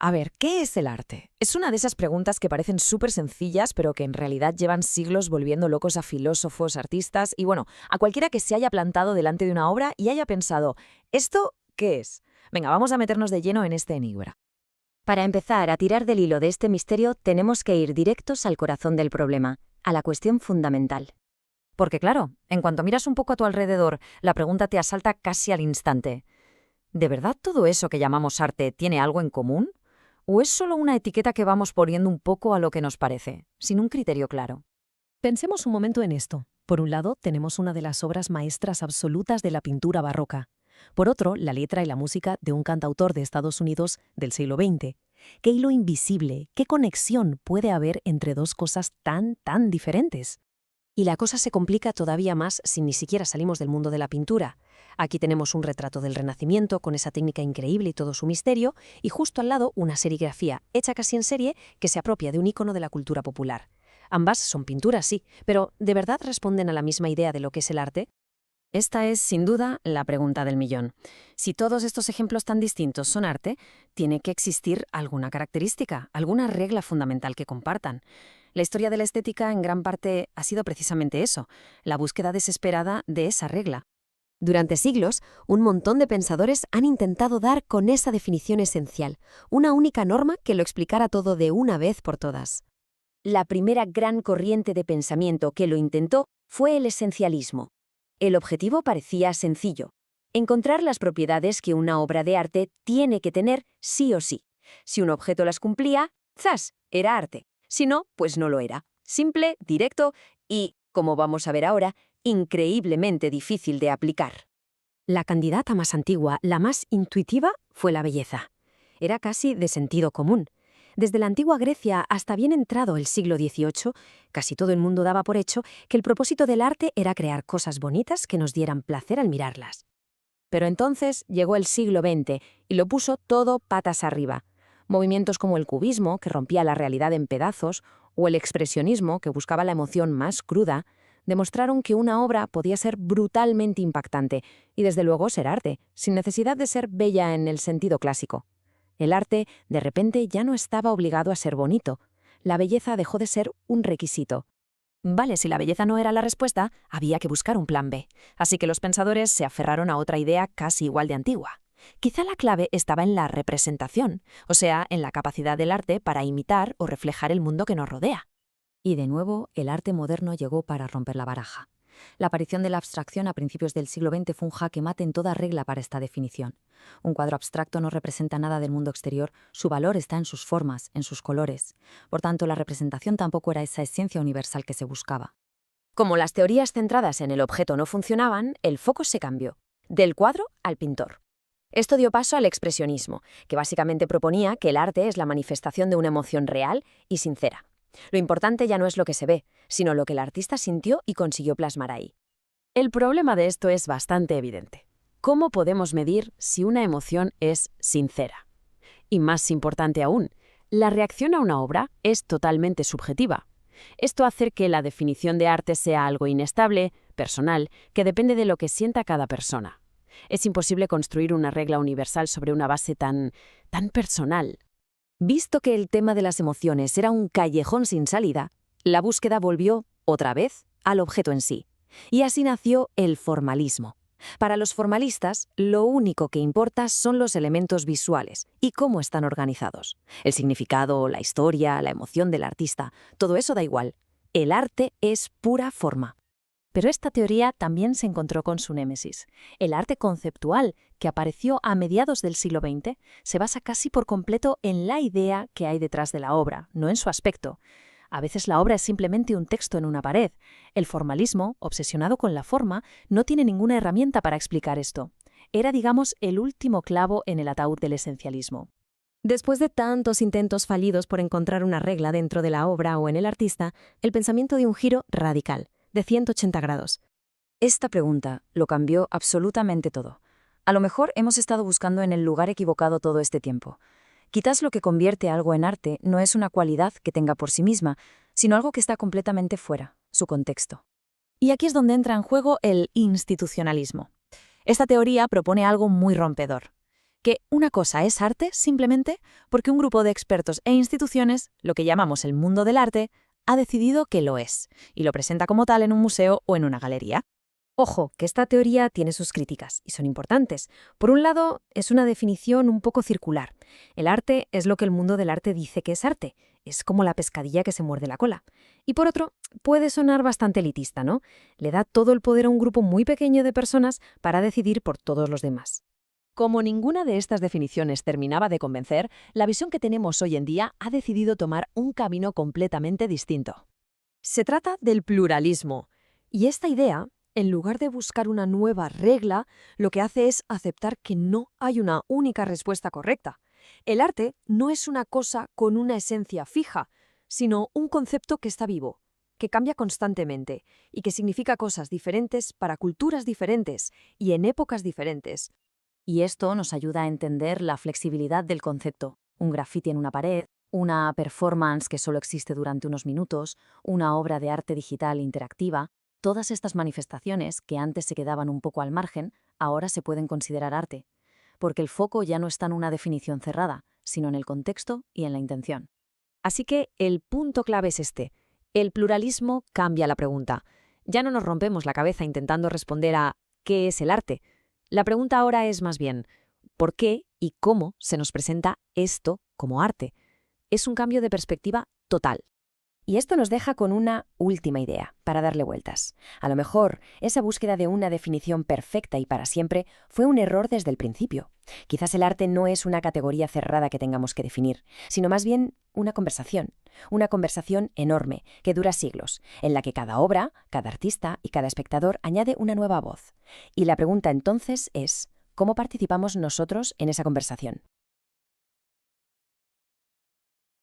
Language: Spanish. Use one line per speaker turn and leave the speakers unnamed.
A ver, ¿qué es el arte? Es una de esas preguntas que parecen súper sencillas, pero que en realidad llevan siglos volviendo locos a filósofos, artistas y, bueno, a cualquiera que se haya plantado delante de una obra y haya pensado, ¿esto qué es? Venga, vamos a meternos de lleno en este enigma.
Para empezar a tirar del hilo de este misterio, tenemos que ir directos al corazón del problema, a la cuestión fundamental.
Porque claro, en cuanto miras un poco a tu alrededor, la pregunta te asalta casi al instante. ¿De verdad todo eso que llamamos arte tiene algo en común? ¿O es solo una etiqueta que vamos poniendo un poco a lo que nos parece, sin un criterio claro?
Pensemos un momento en esto. Por un lado, tenemos una de las obras maestras absolutas de la pintura barroca. Por otro, la letra y la música de un cantautor de Estados Unidos del siglo XX. ¿Qué hilo invisible, qué conexión puede haber entre dos cosas tan diferentes? Y la cosa se complica todavía más si ni siquiera salimos del mundo de la pintura. Aquí tenemos un retrato del Renacimiento con esa técnica increíble y todo su misterio, y justo al lado una serigrafía hecha casi en serie que se apropia de un icono de la cultura popular. Ambas son pinturas, sí, pero ¿de verdad responden a la misma idea de lo que es el arte?
Esta es, sin duda, la pregunta del millón. Si todos estos ejemplos tan distintos son arte, tiene que existir alguna característica, alguna regla fundamental que compartan. La historia de la estética, en gran parte, ha sido precisamente eso, la búsqueda desesperada de esa regla.
Durante siglos, un montón de pensadores han intentado dar con esa definición esencial, una única norma que lo explicara todo de una vez por todas. La primera gran corriente de pensamiento que lo intentó fue el esencialismo. El objetivo parecía sencillo: encontrar las propiedades que una obra de arte tiene que tener sí o sí. Si un objeto las cumplía, ¡zas!, era arte. Si no, pues no lo era. Simple, directo y, como vamos a ver ahora, increíblemente difícil de aplicar. La candidata más antigua, la más intuitiva, fue la belleza. Era casi de sentido común. Desde la antigua Grecia hasta bien entrado el siglo XVIII, casi todo el mundo daba por hecho que el propósito del arte era crear cosas bonitas que nos dieran placer al mirarlas. Pero entonces llegó el siglo XX y lo puso todo patas arriba. Movimientos como el cubismo, que rompía la realidad en pedazos, o el expresionismo, que buscaba la emoción más cruda, demostraron que una obra podía ser brutalmente impactante y desde luego ser arte, sin necesidad de ser bella en el sentido clásico. El arte, de repente, ya no estaba obligado a ser bonito. La belleza dejó de ser un requisito. Vale, si la belleza no era la respuesta, había que buscar un plan B. Así que los pensadores se aferraron a otra idea casi igual de antigua. Quizá la clave estaba en la representación, o sea, en la capacidad del arte para imitar o reflejar el mundo que nos rodea. Y de nuevo, el arte moderno llegó para romper la baraja. La aparición de la abstracción a principios del siglo XX fue un jaque mate en toda regla para esta definición. Un cuadro abstracto no representa nada del mundo exterior, su valor está en sus formas, en sus colores. Por tanto, la representación tampoco era esa esencia universal que se buscaba. Como las teorías centradas en el objeto no funcionaban, el foco se cambió, del cuadro al pintor. Esto dio paso al expresionismo, que básicamente proponía que el arte es la manifestación de una emoción real y sincera. Lo importante ya no es lo que se ve, sino lo que el artista sintió y consiguió plasmar ahí. El problema de esto es bastante evidente. ¿Cómo podemos medir si una emoción es sincera? Y más importante aún, la reacción a una obra es totalmente subjetiva. Esto hace que la definición de arte sea algo inestable, personal, que depende de lo que sienta cada persona. Es imposible construir una regla universal sobre una base tan personal. Visto que el tema de las emociones era un callejón sin salida, la búsqueda volvió, otra vez, al objeto en sí. Y así nació el formalismo. Para los formalistas, lo único que importa son los elementos visuales y cómo están organizados. El significado, la historia, la emoción del artista, todo eso da igual. El arte es pura forma. Pero esta teoría también se encontró con su némesis. El arte conceptual, que apareció a mediados del siglo XX, se basa casi por completo en la idea que hay detrás de la obra, no en su aspecto. A veces la obra es simplemente un texto en una pared. El formalismo, obsesionado con la forma, no tiene ninguna herramienta para explicar esto. Era, digamos, el último clavo en el ataúd del esencialismo. Después de tantos intentos fallidos por encontrar una regla dentro de la obra o en el artista, el pensamiento dio un giro radical, de 180 grados. Esta pregunta lo cambió absolutamente todo. A lo mejor hemos estado buscando en el lugar equivocado todo este tiempo. Quizás lo que convierte algo en arte no es una cualidad que tenga por sí misma, sino algo que está completamente fuera, su contexto. Y aquí es donde entra en juego el institucionalismo. Esta teoría propone algo muy rompedor.
que una cosa es arte simplemente porque un grupo de expertos e instituciones, lo que llamamos el mundo del arte, ha decidido que lo es, y lo presenta como tal en un museo o en una galería.
Ojo, que esta teoría tiene sus críticas, y son importantes. Por un lado, es una definición un poco circular. El arte es lo que el mundo del arte dice que es arte. Es como la pescadilla que se muerde la cola. Y por otro, puede sonar bastante elitista, ¿no? Le da todo el poder a un grupo muy pequeño de personas para decidir por todos los demás.
Como ninguna de estas definiciones terminaba de convencer, la visión que tenemos hoy en día ha decidido tomar un camino completamente distinto. Se trata del pluralismo. Y esta idea, en lugar de buscar una nueva regla, lo que hace es aceptar que no hay una única respuesta correcta. El arte no es una cosa con una esencia fija, sino un concepto que está vivo, que cambia constantemente y que significa cosas diferentes para culturas diferentes y en épocas diferentes.
Y esto nos ayuda a entender la flexibilidad del concepto. Un grafiti en una pared, una performance que solo existe durante unos minutos, una obra de arte digital interactiva. Todas estas manifestaciones, que antes se quedaban un poco al margen, ahora se pueden considerar arte, porque el foco ya no está en una definición cerrada, sino en el contexto y en la intención.
Así que el punto clave es este. El pluralismo cambia la pregunta. Ya no nos rompemos la cabeza intentando responder a ¿qué es el arte? La pregunta ahora es más bien ¿por qué y cómo se nos presenta esto como arte? Es un cambio de perspectiva total.
Y esto nos deja con una última idea, para darle vueltas. A lo mejor, esa búsqueda de una definición perfecta y para siempre fue un error desde el principio. Quizás el arte no es una categoría cerrada que tengamos que definir, sino más bien una conversación enorme, que dura siglos, en la que cada obra, cada artista y cada espectador añade una nueva voz. Y la pregunta entonces es, ¿cómo participamos nosotros en esa conversación?